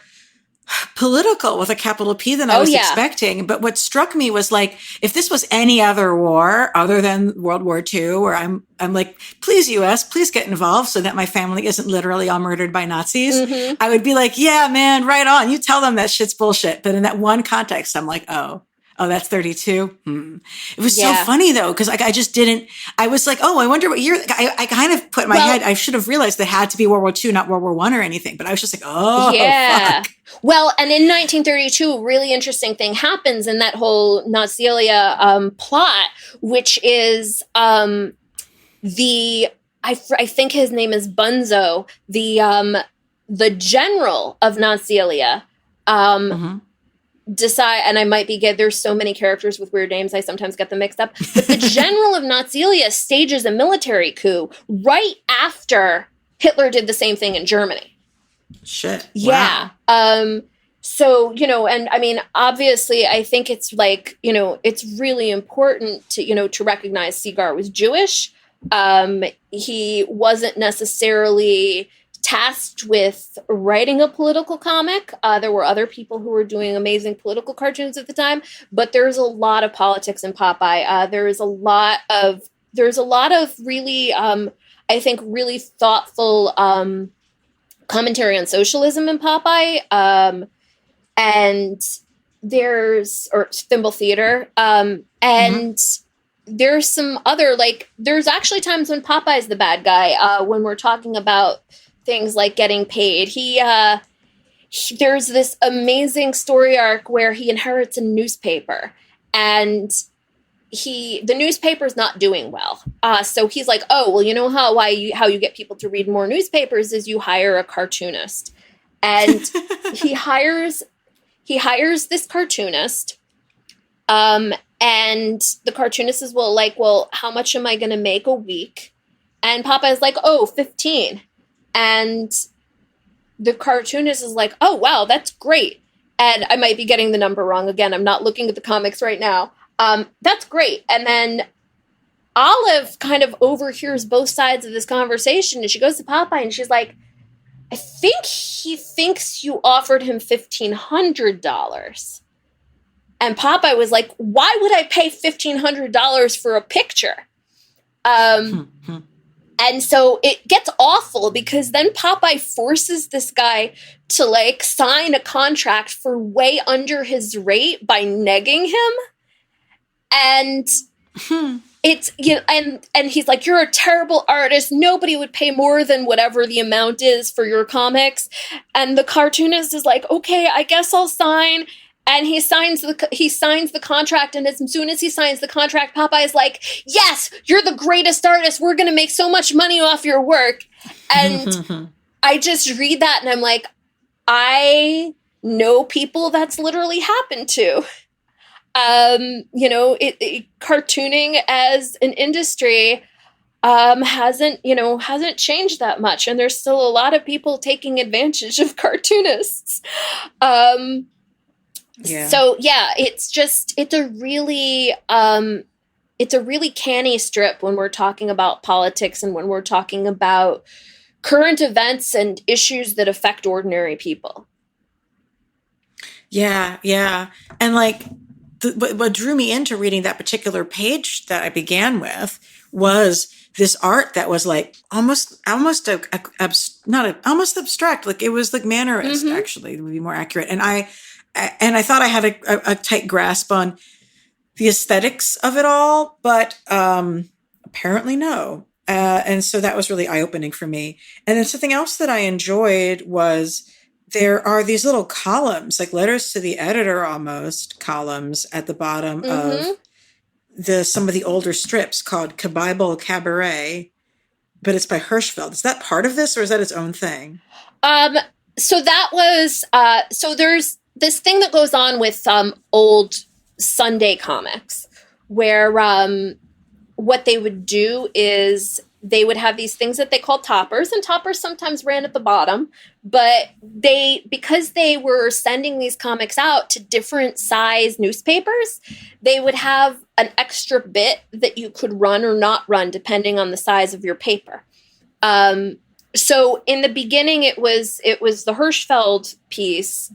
political with a capital P than I was expecting. But what struck me was like, if this was any other war other than World War II, where I'm like, please US, please get involved so that my family isn't literally all murdered by Nazis. I would be like, yeah, man, right on. You tell them that shit's bullshit. But in that one context, I'm like, oh, that's 32. It was so funny though, because like I was like, oh, I wonder what year. I kind of put in my head, I should have realized it had to be World War II, not World War I or anything. But I was just like, oh, fuck. Well, and in 1932, a really interesting thing happens in that whole Nutzelia plot, which is I think his name is Bunzo, the general of Nutzelia. Decide, and I might be there's so many characters with weird names, I sometimes get them mixed up. But the general of Nutzelia stages a military coup right after Hitler did the same thing in Germany. Shit. Yeah. Wow. So, and I mean, obviously, I think it's like, it's really important to, to recognize Seagar was Jewish. He wasn't necessarily tasked with writing a political comic. There were other people who were doing amazing political cartoons at the time, but there's a lot of politics in Popeye. There's a lot of really, I think, really thoughtful commentary on socialism in Popeye. And there's Thimble Theater. And there's some other, like, there's actually times when Popeye's the bad guy, when we're talking about things like getting paid. there's this amazing story arc where he inherits a newspaper, and the newspaper's not doing well. So he's like, oh, well, you know how you get people to read more newspapers is you hire a cartoonist. And he hires this cartoonist. And the cartoonist is, well, how much am I going to make a week? And Popeye's like, oh, 15. And the cartoonist is like, oh, wow, that's great. And I might be getting the number wrong. Again, I'm not looking at the comics right now. That's great. And then Olive kind of overhears both sides of this conversation, and she goes to Popeye and she's like, I think he thinks you offered him $1,500. And Popeye was like, why would I pay $1,500 for a picture? And so it gets awful because then Popeye forces this guy to like sign a contract for way under his rate by negging him. And it's, you know, and he's like, you're a terrible artist. Nobody would pay more than whatever the amount is for your comics. And the cartoonist is like, okay, I guess I'll sign. And he signs the contract, and as soon as he signs the contract, Popeye's like, yes, you're the greatest artist. We're going to make so much money off your work. And I just read that, and I'm like, I know people that's literally happened to. You know, cartooning as an industry hasn't changed that much. And there's still a lot of people taking advantage of cartoonists. Yeah. So yeah, it's a really canny strip when we're talking about politics and when we're talking about current events and issues that affect ordinary people. Yeah, yeah. And like what drew me into reading that particular page that I began with was this art that was like almost abstract. Like it was like mannerist, actually, would be more accurate. And I thought I had a tight grasp on the aesthetics of it all, but apparently no. And so that was really eye-opening for me. And then something else that I enjoyed was there are these little columns, like letters to the editor almost columns at the bottom of some of the older strips called Bible Cabaret, but it's by Hirschfeld. Is that part of this, or is that its own thing? So that was so there's this thing that goes on with old Sunday comics where what they would do is they would have these things that they call toppers, and toppers sometimes ran at the bottom, but because they were sending these comics out to different size newspapers, they would have an extra bit that you could run or not run depending on the size of your paper. So in the beginning, it was the Hirschfeld piece.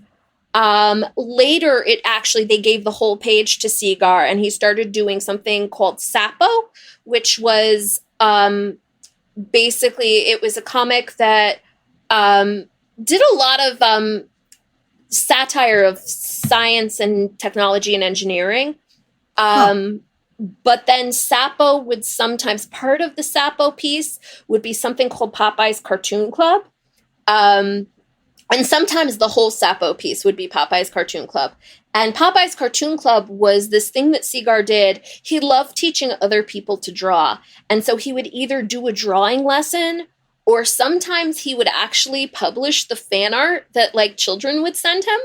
Later, they gave the whole page to Segar, and he started doing something called Sappho, which was basically, it was a comic that did a lot of satire of science and technology and engineering. But then Sappho would sometimes, part of the Sappho piece would be something called Popeye's Cartoon Club. And sometimes the whole Sappho piece would be Popeye's Cartoon Club. And Popeye's Cartoon Club was this thing that Segar did. He loved teaching other people to draw. And so he would either do a drawing lesson, or sometimes he would actually publish the fan art that like children would send him.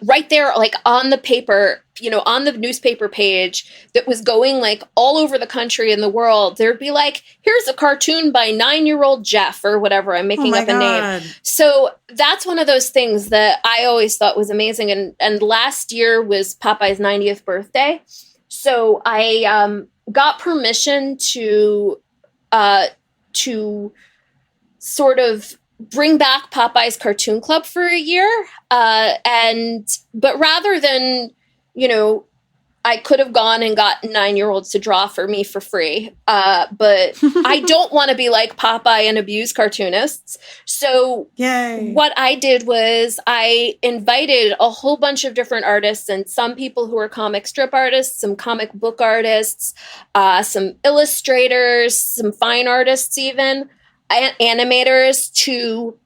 Right there, like on the paper, on the newspaper page that was going like all over the country and the world, there'd be like, here's a cartoon by 9-year-old Jeff or whatever. I'm making up a name. So that's one of those things that I always thought was amazing. And last year was Popeye's 90th birthday. So I got permission to sort of bring back Popeye's Cartoon Club for a year. But rather than, I could have gone and got 9-year-olds to draw for me for free. But I don't want to be like Popeye and abuse cartoonists. So what I did was I invited a whole bunch of different artists, and some people who are comic strip artists, some comic book artists, some illustrators, some fine artists even, animators to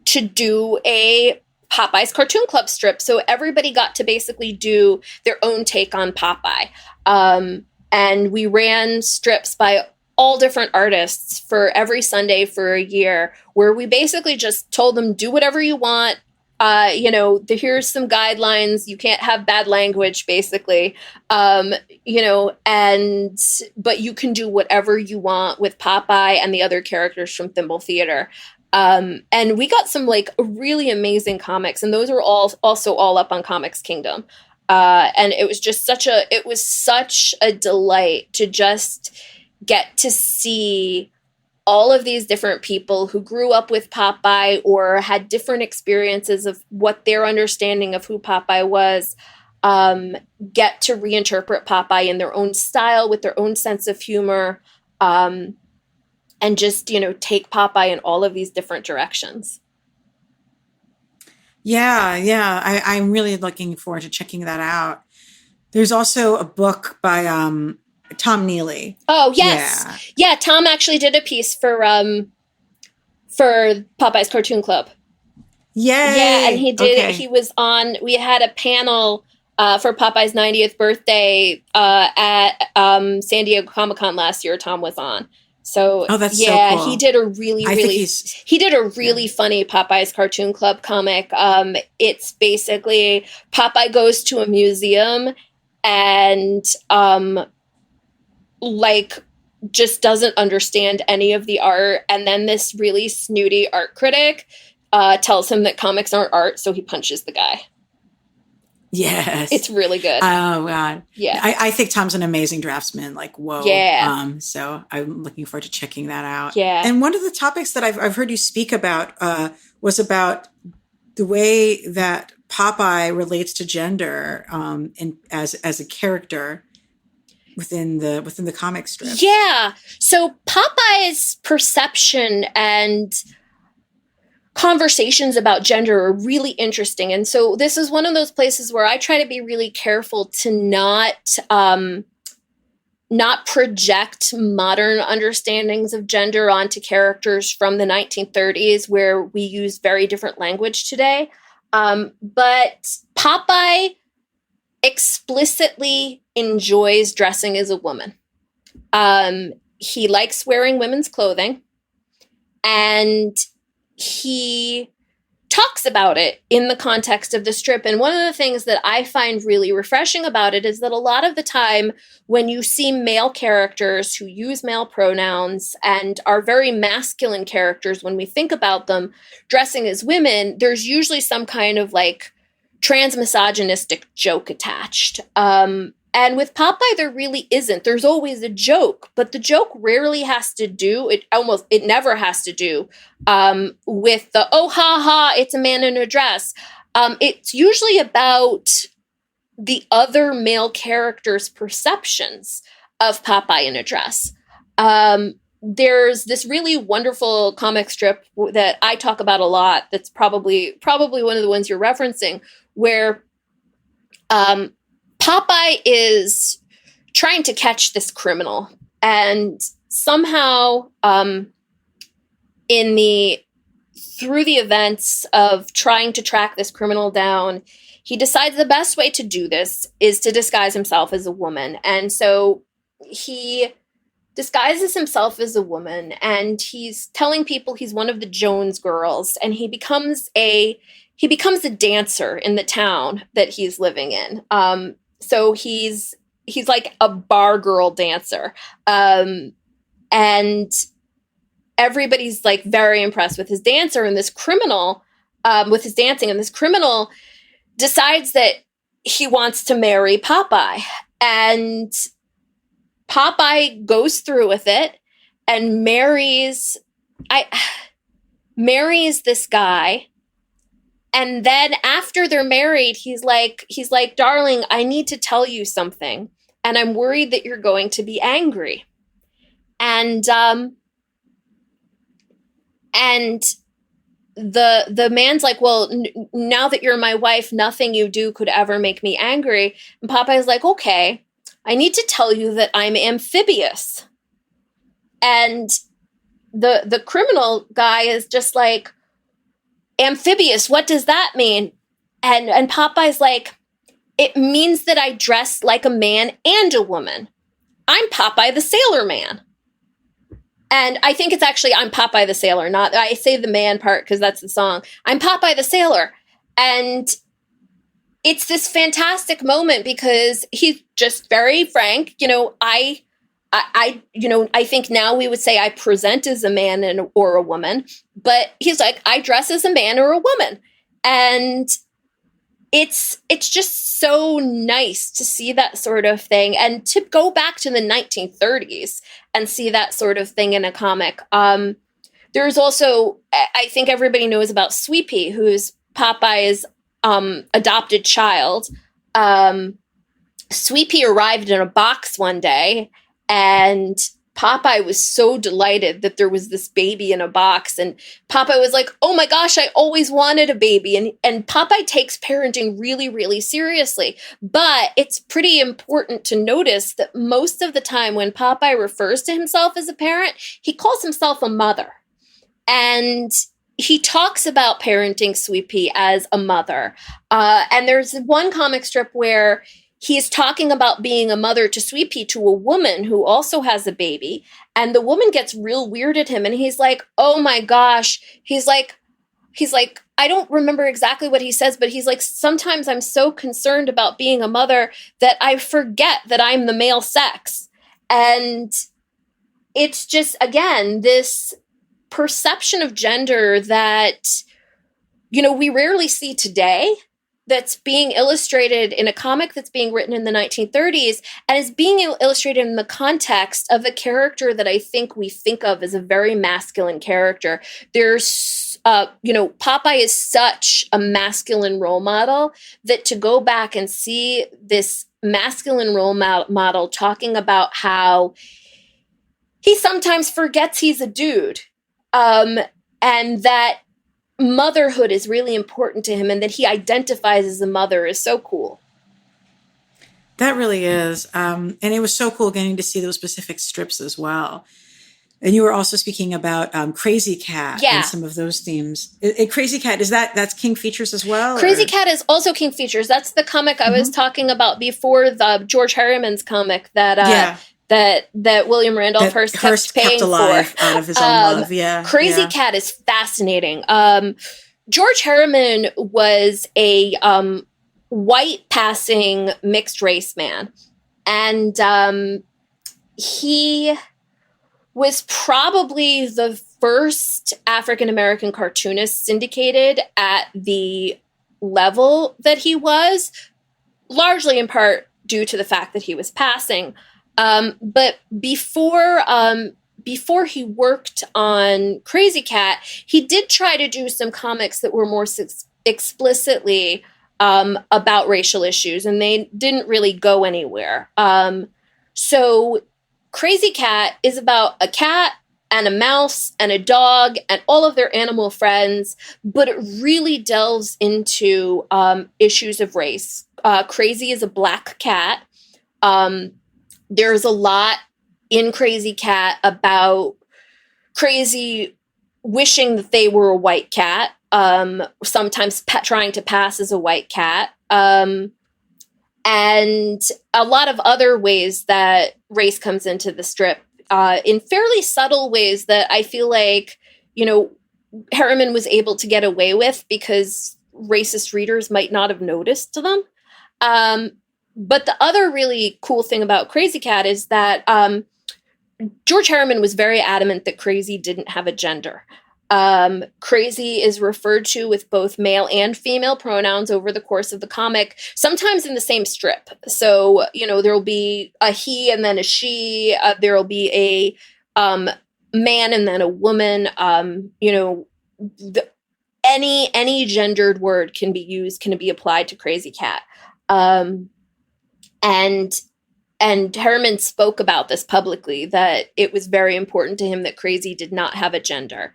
to do a Popeye's Cartoon Club strip. So everybody got to basically do their own take on Popeye. And we ran strips by all different artists for every Sunday for a year, where we basically just told them, do whatever you want. Here's some guidelines. You can't have bad language, basically. But you can do whatever you want with Popeye and the other characters from Thimble Theater. And we got some like really amazing comics, and those are also all up on Comics Kingdom. And it was just such a delight to just get to see all of these different people who grew up with Popeye or had different experiences of what their understanding of who Popeye was, get to reinterpret Popeye in their own style with their own sense of humor, and just, take Popeye in all of these different directions. Yeah. I'm really looking forward to checking that out. There's also a book by Tom Neely. Oh, yes. Yeah, Tom actually did a piece for Popeye's Cartoon Club. Yay. Yeah, and he did. Okay. He was on. We had a panel for Popeye's 90th birthday at San Diego Comic-Con last year. Tom was on. So that's so cool. He did a really funny Popeye's Cartoon Club comic. It's basically Popeye goes to a museum and just doesn't understand any of the art, and then this really snooty art critic tells him that comics aren't art, so he punches the guy. Yes. It's really good. Oh, God. Yeah. I think Tom's an amazing draftsman. Like, whoa. Yeah. So I'm looking forward to checking that out. Yeah. And one of the topics that I've heard you speak about was about the way that Popeye relates to gender as a character within the comic strip. Yeah. So Popeye's perception and conversations about gender are really interesting. And so this is one of those places where I try to be really careful to not project modern understandings of gender onto characters from the 1930s, where we use very different language today. But Popeye explicitly enjoys dressing as a woman. He likes wearing women's clothing, and he talks about it in the context of the strip. And one of the things that I find really refreshing about it is that a lot of the time when you see male characters who use male pronouns and are very masculine characters, when we think about them dressing as women, there's usually some kind of like trans-misogynistic joke attached. And with Popeye, there really isn't. There's always a joke, but the joke rarely has to do, it never has to do with the, oh, ha, ha, it's a man in a dress. It's usually about the other male characters' perceptions of Popeye in a dress. There's this really wonderful comic strip that I talk about a lot that's probably one of the ones you're referencing, where Popeye is trying to catch this criminal, and somehow through the events of trying to track this criminal down, he decides the best way to do this is to disguise himself as a woman. And so he disguises himself as a woman, and he's telling people he's one of the Jones girls, and he becomes a dancer in the town that he's living in. So he's like a bar girl dancer. And everybody's like very impressed with his dancer and this criminal, with his dancing. And this criminal decides that he wants to marry Popeye. And Popeye goes through with it and marries this guy. And then after they're married, he's like, darling, I need to tell you something, and I'm worried that you're going to be angry. And the man's like, well, now that you're my wife, nothing you do could ever make me angry. And Popeye's like, okay, I need to tell you that I'm amphibious. And the criminal guy is just like, amphibious, what does that mean? And Popeye's like, it means that I dress like a man and a woman. I'm Popeye the Sailor Man. And I think it's actually I'm Popeye the Sailor, not I say the man part because that's the song. I'm Popeye the Sailor. And it's this fantastic moment because he's just very frank. I think now we would say I present as a man or a woman, but he's like, I dress as a man or a woman. And it's just so nice to see that sort of thing and to go back to the 1930s and see that sort of thing in a comic. There's also, I think everybody knows about Sweet Pea, who's Popeye's adopted child. Sweet Pea arrived in a box one day, and Popeye was so delighted that there was this baby in a box. And Popeye was like, oh my gosh, I always wanted a baby. And Popeye takes parenting really, really seriously. But it's pretty important to notice that most of the time when Popeye refers to himself as a parent, he calls himself a mother. And he talks about parenting Sweet Pea as a mother. And there's one comic strip where he's talking about being a mother to Sweet Pea to a woman who also has a baby. And the woman gets real weird at him. And he's like, oh my gosh. He's like, I don't remember exactly what he says, but he's like, sometimes I'm so concerned about being a mother that I forget that I'm the male sex. And it's just, again, this perception of gender that, we rarely see today, that's being illustrated in a comic that's being written in the 1930s and is being illustrated in the context of a character that I think we think of as a very masculine character. There's, Popeye is such a masculine role model that to go back and see this masculine role model talking about how he sometimes forgets he's a dude, and that motherhood is really important to him and that he identifies as a mother is so cool. That really is. And it was so cool getting to see those specific strips as well. And you were also speaking about Krazy Kat and some of those themes. Krazy Kat, that's King Features as well? Krazy Kat is also King Features. That's the comic I was talking about before, the George Harriman's comic that William Randolph Hearst kept alive for. Out of his own love. Krazy Kat is fascinating. George Harriman was a white passing mixed race man. And he was probably the first African-American cartoonist syndicated at the level that he was, largely in part due to the fact that he was passing. But before he worked on Krazy Kat, he did try to do some comics that were more explicitly about racial issues, and they didn't really go anywhere. So Krazy Kat is about a cat and a mouse and a dog and all of their animal friends, but it really delves into issues of race. Krazy is a black cat. There's a lot in Krazy Kat about Krazy wishing that they were a white cat, sometimes trying to pass as a white cat, and a lot of other ways that race comes into the strip in fairly subtle ways that I feel like, Harriman was able to get away with because racist readers might not have noticed them. But the other really cool thing about Krazy Kat is that George Harriman was very adamant that Krazy didn't have a gender. Krazy is referred to with both male and female pronouns over the course of the comic, sometimes in the same strip. So, there'll be a he and then a she. There'll be a man and then a woman. Any gendered word can be applied to Krazy Kat. And Harriman spoke about this publicly, that it was very important to him that Krazy did not have a gender.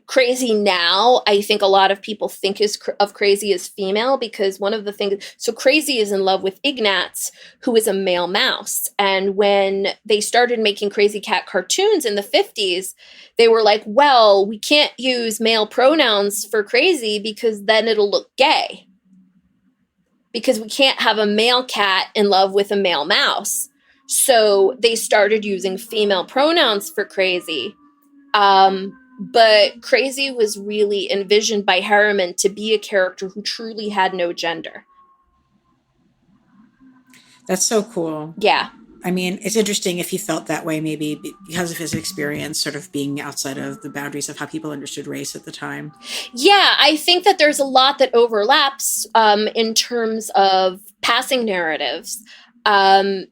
Krazy now, I think a lot of people think of Krazy as female, because one of the things, so Krazy is in love with Ignatz, who is a male mouse. And when they started making Krazy Kat cartoons in the 50s, they were like, well, we can't use male pronouns for Krazy because then it'll look gay. Because we can't have a male cat in love with a male mouse. So they started using female pronouns for Krazy. But Krazy was really envisioned by Harriman to be a character who truly had no gender. That's so cool. Yeah. I mean, it's interesting if he felt that way, maybe because of his experience sort of being outside of the boundaries of how people understood race at the time. Yeah, I think that there's a lot that overlaps in terms of passing narratives. There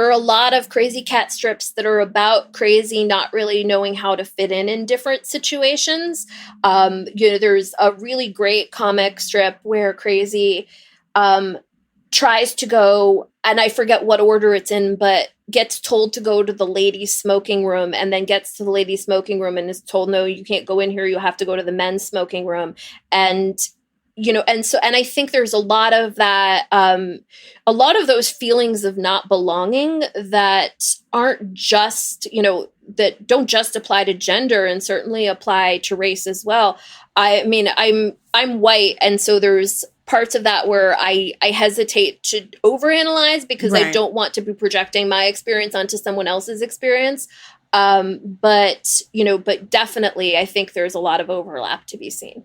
are a lot of Krazy Kat strips that are about Krazy not really knowing how to fit in different situations. There's a really great comic strip where Krazy tries to go, and I forget what order it's in, but gets told to go to the ladies' smoking room, and then gets to the ladies' smoking room and is told, no, you can't go in here. You have to go to the men's smoking room. And I think there's a lot of that, a lot of those feelings of not belonging that aren't just, that don't just apply to gender, and certainly apply to race as well. I mean, I'm white, and so there's parts of that where I hesitate to overanalyze because I don't want to be projecting my experience onto someone else's experience. But definitely I think there's a lot of overlap to be seen.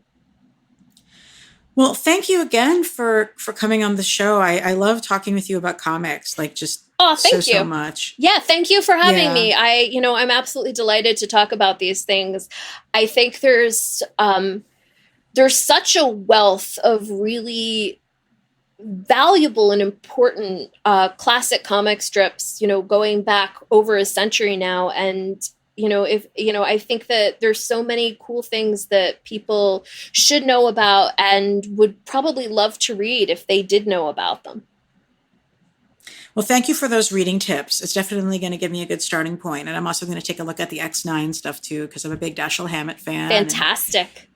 Well, thank you again for coming on the show. I love talking with you about comics, like just thank you so much. Yeah, thank you for having me. I'm absolutely delighted to talk about these things. I think there's such a wealth of really valuable and important classic comic strips, going back over a century now. And, I think that there's so many cool things that people should know about and would probably love to read if they did know about them. Well, thank you for those reading tips. It's definitely going to give me a good starting point. And I'm also going to take a look at the X9 stuff too, because I'm a big Dashiell Hammett fan. Fantastic.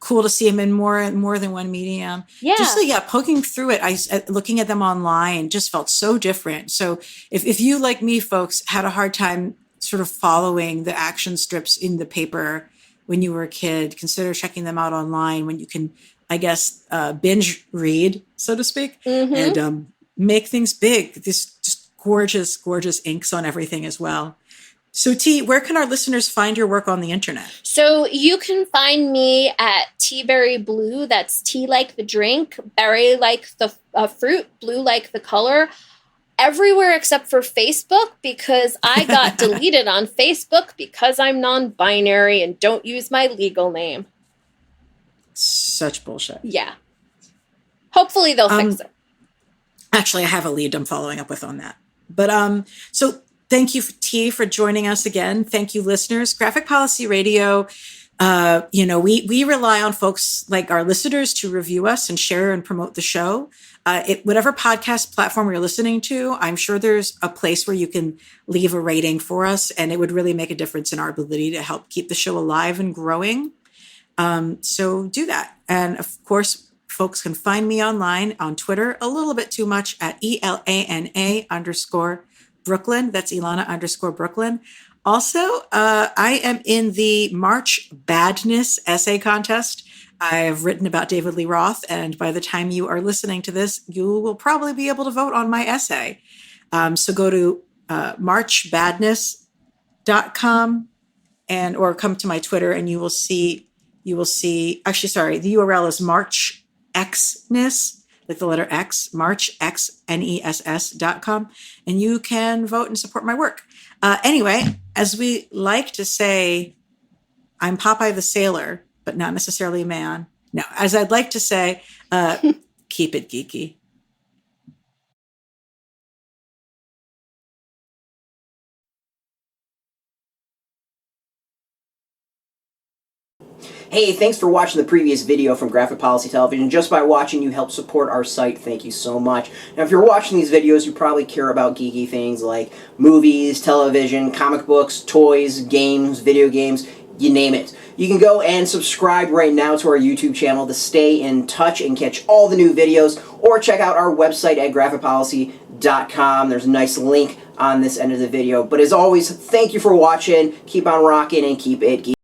Cool to see him in more than one medium. Yeah. Poking through it, looking at them online just felt so different. So if you, like me, folks, had a hard time sort of following the action strips in the paper when you were a kid, consider checking them out online when you can, I guess, binge read, so to speak, and make things big. This just gorgeous, gorgeous inks on everything as well. So T, where can our listeners find your work on the internet? So you can find me at Teaberry Blue. That's tea like the drink, berry like the fruit, blue like the color. Everywhere except for Facebook, because I got deleted on Facebook because I'm non-binary and don't use my legal name. Such bullshit. Yeah. Hopefully they'll fix it. Actually, I have a lead I'm following up with on that. But so thank you, T, for joining us again. Thank you, listeners. Graphic Policy Radio, we rely on folks like our listeners to review us and share and promote the show. Whatever podcast platform you're listening to, I'm sure there's a place where you can leave a rating for us, and it would really make a difference in our ability to help keep the show alive and growing. So do that. And of course, folks can find me online on Twitter a little bit too much at ELANA_Brooklyn. That's Ilana_Brooklyn. Also, I am in the March Badness essay contest. I've written about David Lee Roth, and by the time you are listening to this, you will probably be able to vote on my essay. So go to marchbadness.com or come to my Twitter, and you will see, actually, sorry, the URL is marchxness, like the letter X, marchxness.com, and you can vote and support my work. Anyway, as we like to say, I'm Popeye the Sailor, but not necessarily a man. No, as I'd like to say, keep it geeky. Hey, thanks for watching the previous video from Graphic Policy Television. Just by watching, you help support our site. Thank you so much. Now, if you're watching these videos, you probably care about geeky things like movies, television, comic books, toys, games, video games. you name it. You can go and subscribe right now to our YouTube channel to stay in touch and catch all the new videos, or check out our website at graphicpolicy.com. There's a nice link on this end of the video. But as always, thank you for watching. Keep on rocking and keep it geeky.